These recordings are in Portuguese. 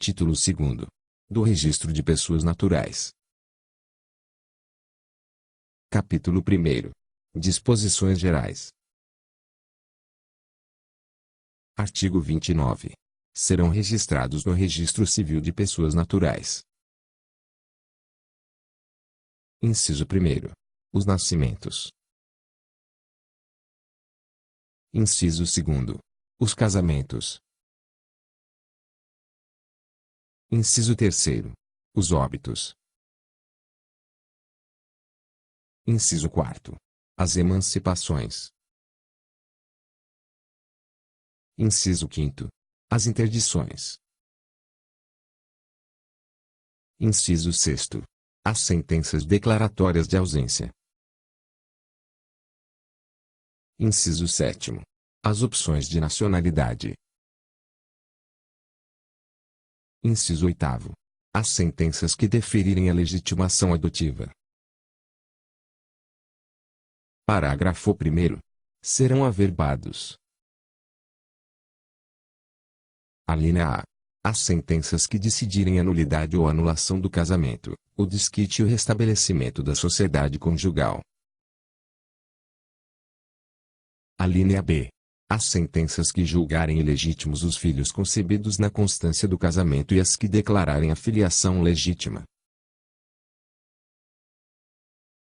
Título 2º. Do Registro de Pessoas Naturais. Capítulo 1º. Disposições Gerais. Artigo 29. Serão registrados no Registro Civil de Pessoas Naturais. Inciso 1º. Os nascimentos. Inciso 2º. Os casamentos. Inciso 3º. Os óbitos. Inciso 4º. As emancipações. Inciso 5º. As interdições. Inciso 6º. As sentenças declaratórias de ausência. Inciso 7º. As opções de nacionalidade. Inciso 8º. As sentenças que deferirem a legitimação adotiva. Parágrafo 1º. Serão averbados. Alínea A. As sentenças que decidirem a nulidade ou anulação do casamento, o desquite e o restabelecimento da sociedade conjugal. Alínea B. As sentenças que julgarem ilegítimos os filhos concebidos na constância do casamento e as que declararem a filiação legítima.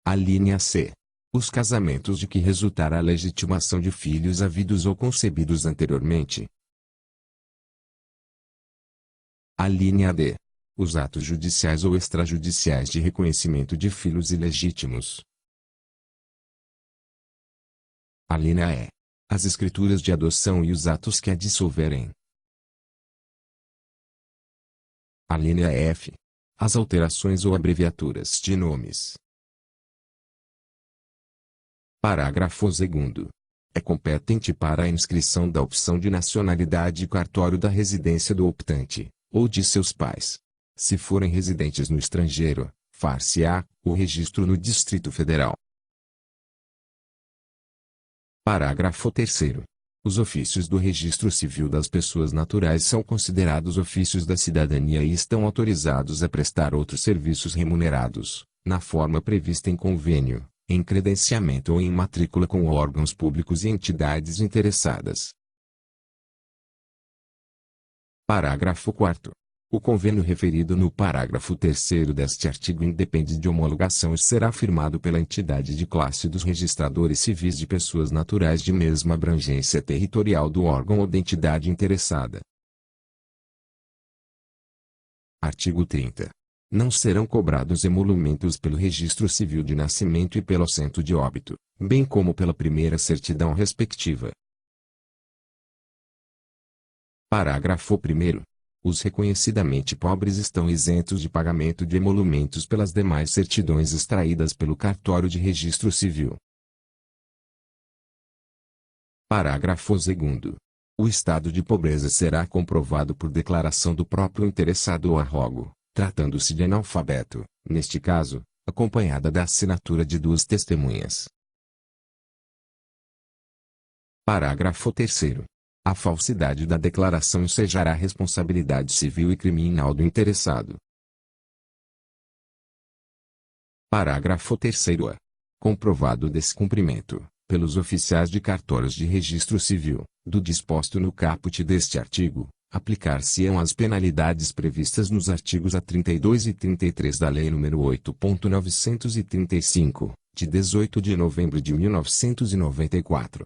Alínea C. Os casamentos de que resultar a legitimação de filhos havidos ou concebidos anteriormente. Alínea D. Os atos judiciais ou extrajudiciais de reconhecimento de filhos ilegítimos. Alínea E. As escrituras de adoção e os atos que a dissolverem. Alínea F. As alterações ou abreviaturas de nomes. Parágrafo 2º. É competente para a inscrição da opção de nacionalidade cartório da residência do optante, ou de seus pais. Se forem residentes no estrangeiro, far-se-á o registro no Distrito Federal. Parágrafo 3º. Os ofícios do Registro Civil das Pessoas Naturais são considerados ofícios da cidadania e estão autorizados a prestar outros serviços remunerados, na forma prevista em convênio, em credenciamento ou em matrícula com órgãos públicos e entidades interessadas. Parágrafo 4º. O convênio referido no parágrafo 3º deste artigo independe de homologação e será firmado pela entidade de classe dos registradores civis de pessoas naturais de mesma abrangência territorial do órgão ou da entidade interessada. Artigo 30. Não serão cobrados emolumentos pelo registro civil de nascimento e pelo assento de óbito, bem como pela primeira certidão respectiva. Parágrafo 1º. Os reconhecidamente pobres estão isentos de pagamento de emolumentos pelas demais certidões extraídas pelo cartório de registro civil. Parágrafo 2º. O estado de pobreza será comprovado por declaração do próprio interessado ou arrogo, tratando-se de analfabeto, neste caso, acompanhada da assinatura de 2 testemunhas. Parágrafo 3º. A falsidade da declaração ensejará responsabilidade civil e criminal do interessado. Parágrafo 3º. Comprovado o descumprimento, pelos oficiais de cartórios de registro civil, do disposto no caput deste artigo, aplicar-se-ão as penalidades previstas nos artigos 32 e 33 da Lei nº 8.935, de 18 de novembro de 1994.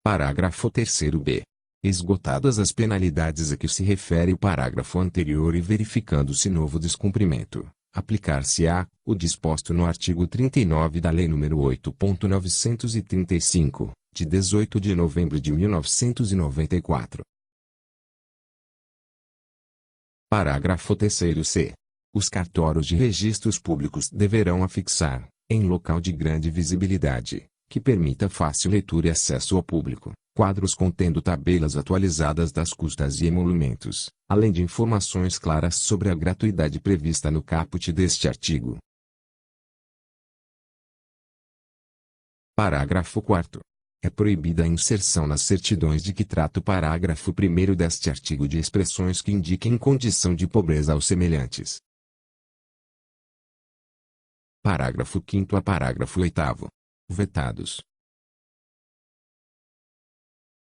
Parágrafo 3º-B. Esgotadas as penalidades a que se refere o parágrafo anterior e verificando-se novo descumprimento, aplicar-se-á o disposto no artigo 39 da Lei nº 8.935, de 18 de novembro de 1994. Parágrafo 3º-C. Os cartórios de registros públicos deverão afixar, em local de grande visibilidade, que permita fácil leitura e acesso ao público, quadros contendo tabelas atualizadas das custas e emolumentos, além de informações claras sobre a gratuidade prevista no caput deste artigo. Parágrafo 4º. É proibida a inserção nas certidões de que trata o parágrafo 1º deste artigo de expressões que indiquem condição de pobreza aos semelhantes. Parágrafo 5º a parágrafo 8º. Vetados.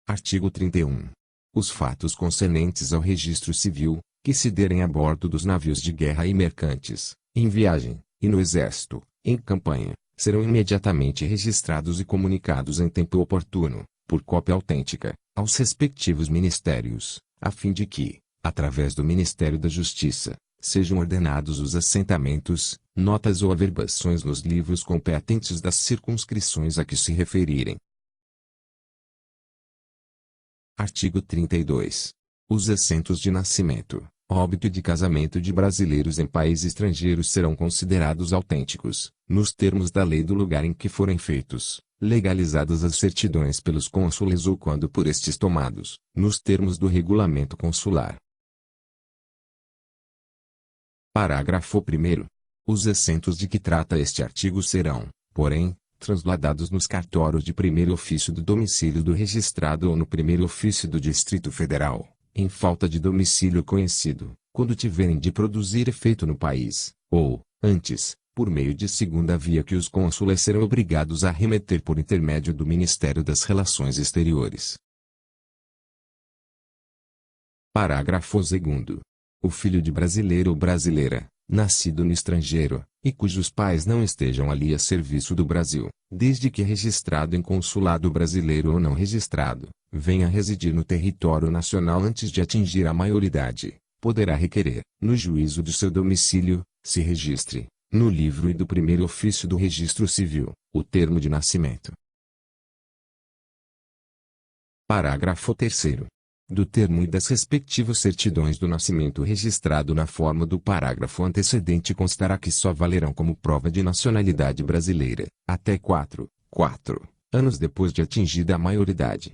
Artigo 31. Os fatos concernentes ao registro civil, que se derem a bordo dos navios de guerra e mercantes, em viagem, e no exército, em campanha, serão imediatamente registrados e comunicados em tempo oportuno, por cópia autêntica, aos respectivos ministérios, a fim de que, através do Ministério da Justiça, sejam ordenados os assentamentos, notas ou averbações nos livros competentes das circunscrições a que se referirem. Artigo 32. Os assentos de nascimento, óbito e de casamento de brasileiros em país estrangeiro serão considerados autênticos, nos termos da lei do lugar em que forem feitos, legalizadas as certidões pelos cônsules ou quando por estes tomados, nos termos do regulamento consular. Parágrafo 1º. Os assentos de que trata este artigo serão, porém, transladados nos cartórios de primeiro ofício do domicílio do registrado ou no primeiro ofício do Distrito Federal, em falta de domicílio conhecido, quando tiverem de produzir efeito no país, ou, antes, por meio de segunda via que os cônsules serão obrigados a remeter por intermédio do Ministério das Relações Exteriores. Parágrafo 2º. O filho de brasileiro ou brasileira, nascido no estrangeiro, e cujos pais não estejam ali a serviço do Brasil, desde que registrado em consulado brasileiro ou não registrado, venha residir no território nacional antes de atingir a maioridade, poderá requerer, no juízo de seu domicílio, se registre, no livro e do primeiro ofício do registro civil, o termo de nascimento. Parágrafo 3º. Do termo e das respectivas certidões do nascimento registrado na forma do parágrafo antecedente constará que só valerão como prova de nacionalidade brasileira, até 4 anos depois de atingida a maioridade.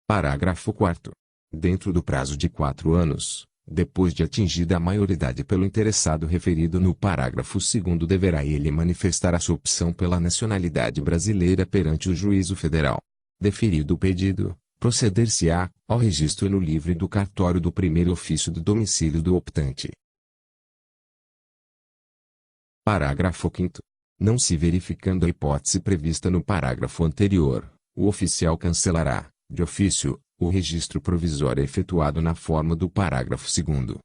Parágrafo 4º. Dentro do prazo de 4 anos, depois de atingida a maioridade pelo interessado referido no parágrafo 2º deverá ele manifestar a sua opção pela nacionalidade brasileira perante o juízo federal. Deferido o pedido, proceder-se-á ao registro no livro do cartório do primeiro ofício do domicílio do optante. Parágrafo 5º. Não se verificando a hipótese prevista no parágrafo anterior, o oficial cancelará, de ofício, o registro provisório efetuado na forma do parágrafo 2º.